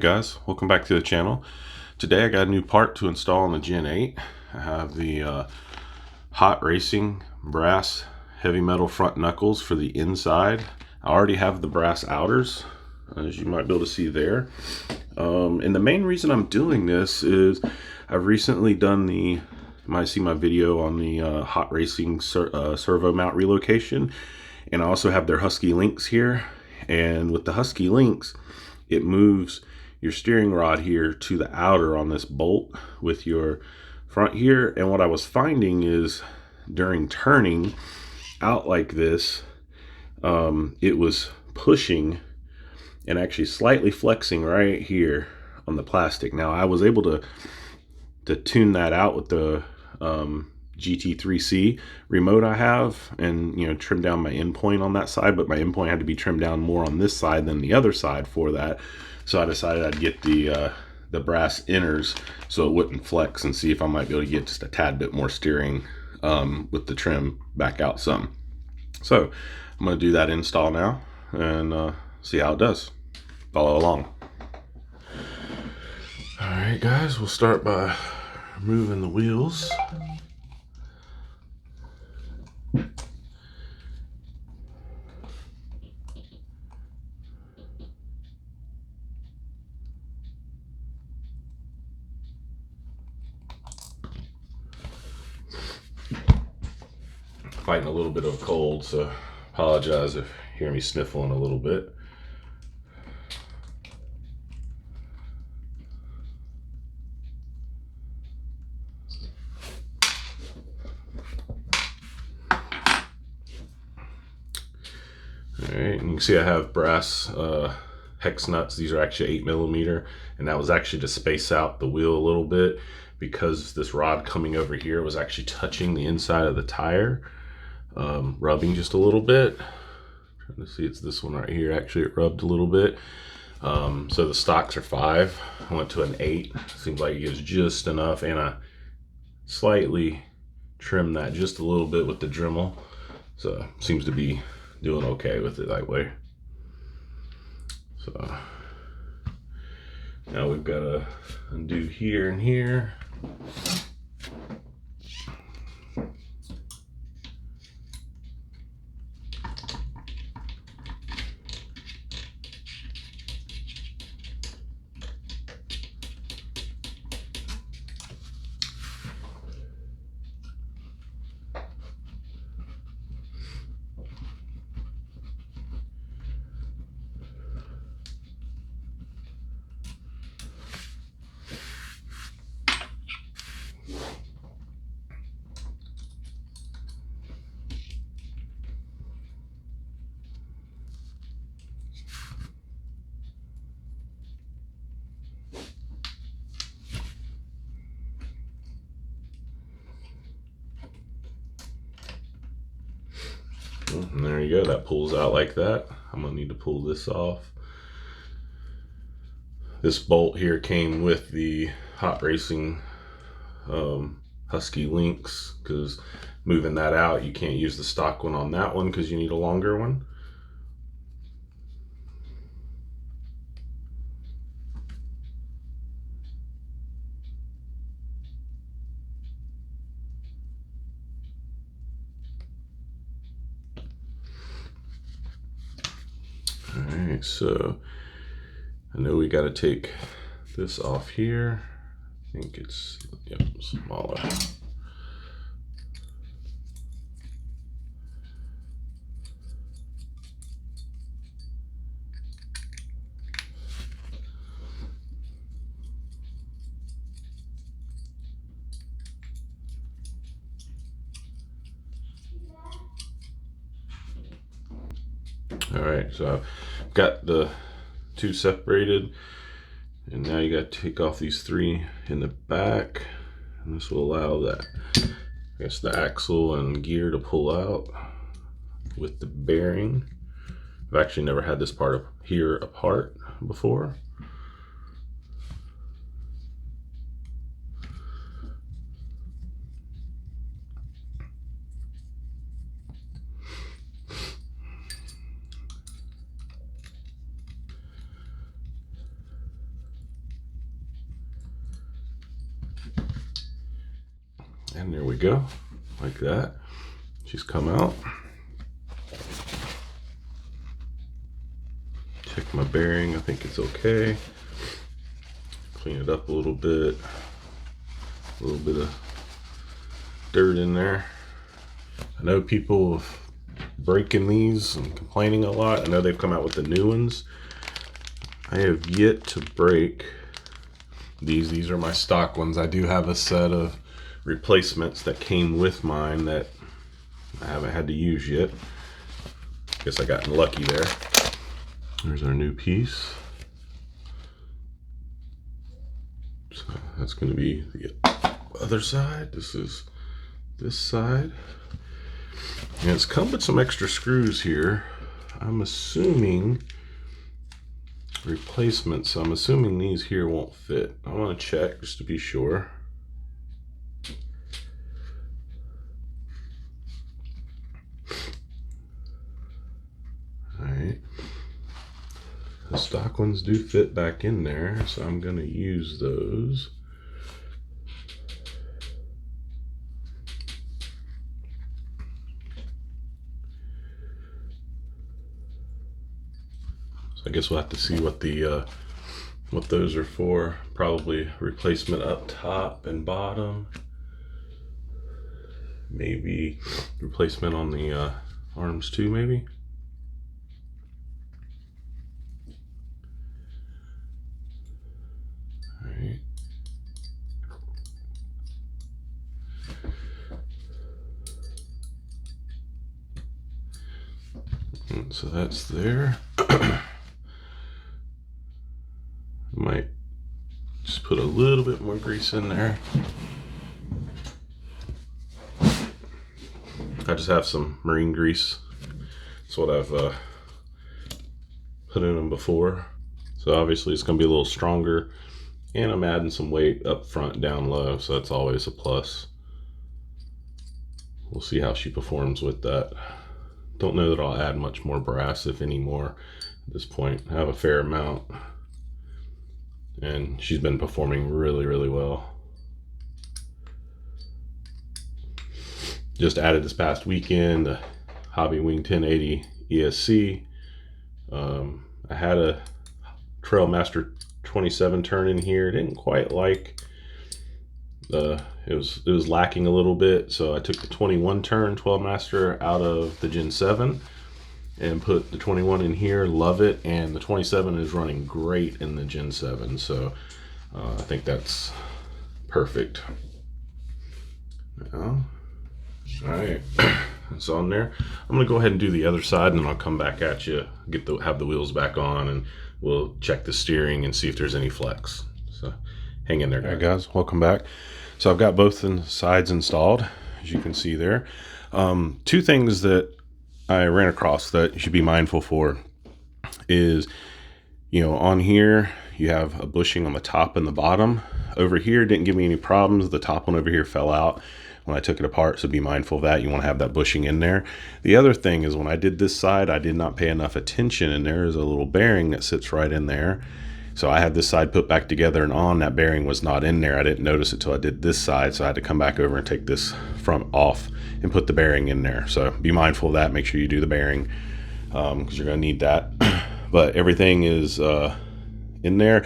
guys, welcome back to the channel. Today I got a new part to install on the Gen 8. I have the Hot Racing brass heavy metal front knuckles for the inside. I already have the brass outers, as you might be able to see there. And the main reason I'm doing this is I've recently done you might see my video on the Hot Racing servo mount relocation, and I also have their Husky links here. And with the Husky links, it moves your steering rod here to the outer on this bolt with your front here. And what I was finding is during turning out like this, it was pushing and actually slightly flexing right here on the plastic. Now I was able to tune that out with the GT3C remote I have, and trim down my endpoint on that side, but my endpoint had to be trimmed down more on this side than the other side for that. So I decided I'd get the brass inners so it wouldn't flex, and see if I might be able to get just a tad bit more steering with the trim back out some. So I'm going to do that install now and see how it does. Follow along. All right guys, we'll start by removing the wheels. Fighting a little bit of a cold, so apologize if you hear me sniffling a little bit. Alright, and you can see I have brass hex nuts. These are actually 8mm, and that was actually to space out the wheel a little bit, because this rod coming over here was actually touching the inside of the tire, rubbing just a little bit. Trying to see, it's this one right here. Actually, it rubbed a little bit. So the stocks are 5. I went to an 8. Seems like it gives just enough, and I slightly trimmed that just a little bit with the Dremel. So seems to be doing okay with it that way. So now we've got to undo here and here. And there you go, that pulls out like that. I'm gonna need to pull this off. This bolt here came with the Hot Racing Husky links, because moving that out, you can't use the stock one on that one because you need a longer one. Alright, so I know we got to take this off here. I think it's, yep, smaller. Alright, so I've got the 2 separated, and now you got to take off these 3 in the back, and this will allow that, I guess, the axle and gear to pull out with the bearing. I've actually never had this part of here apart before. And there we go, like that. She's come out. Check my bearing, I think it's okay. Clean it up a little bit of dirt in there. I know people breaking these and complaining a lot. I know they've come out with the new ones. I have yet to break these. These are my stock ones. I do have a set of replacements that came with mine that I haven't had to use yet. Guess I got lucky there. There's our new piece. So that's going to be the other side. This is this side. And it's come with some extra screws here. I'm assuming replacements. So I'm assuming these here won't fit. I want to check just to be sure. Alright. The stock ones do fit back in there, so I'm going to use those. So I guess we'll have to see what the what those are for. Probably replacement up top and bottom. Maybe replacement on the arms too, maybe. Alright. So that's there. I might just put a little bit more grease in there. I just have some marine grease. That's what I've put in them before. So obviously it's going to be a little stronger, and I'm adding some weight up front, down low, so that's always a plus. We'll see how she performs with that. Don't know that I'll add much more brass, if any more, at this point. I have a fair amount, and she's been performing really, really well. Just added this past weekend the Hobby Wing 1080 ESC. I had a Trailmaster 27 turn in here. Didn't quite like it was lacking a little bit, so I took the 21 turn 12 Master out of the Gen 7 and put the 21 in here. Love it, and the 27 is running great in the Gen 7, so I think that's perfect. Now, all right, it's on there. I'm gonna go ahead and do the other side, and then I'll come back at you, have the wheels back on, and we'll check the steering and see if there's any flex. So hang in there, guys. All right, guys, welcome back. So I've got both sides installed, as you can see there. Two things that I ran across that you should be mindful for is, you know, on here you have a bushing on the top and the bottom. Over here didn't give me any problems. The top one over here fell out when I took it apart, so be mindful of that. You want to have that bushing in there. The other thing is, when I did this side, I did not pay enough attention, and there is a little bearing that sits right in there. So I had this side put back together and on, that bearing was not in there. I didn't notice it till I did this side, so I had to come back over and take this front off and put the bearing in there. So be mindful of that. Make sure you do the bearing, because you're going to need that. But everything is in there.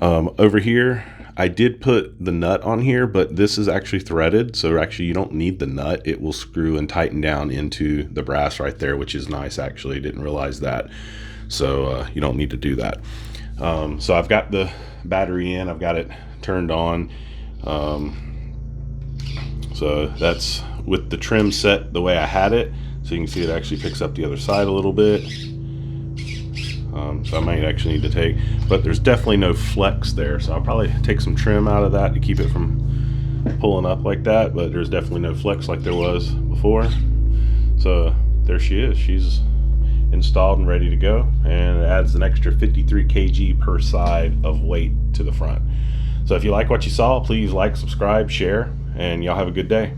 Over here, I did put the nut on here, but this is actually threaded, so actually you don't need the nut. It will screw and tighten down into the brass right there, which is nice, actually. Didn't realize that. So you don't need to do that. So I've got the battery in, I've got it turned on. So that's with the trim set the way I had it. So you can see it actually picks up the other side a little bit. So I might actually need to take, but there's definitely no flex there. So I'll probably take some trim out of that to keep it from pulling up like that, but there's definitely no flex like there was before. So there she is. She's installed and ready to go, and it adds an extra 53 kg per side of weight to the front. So if you like what you saw, please like, subscribe, share, and y'all have a good day.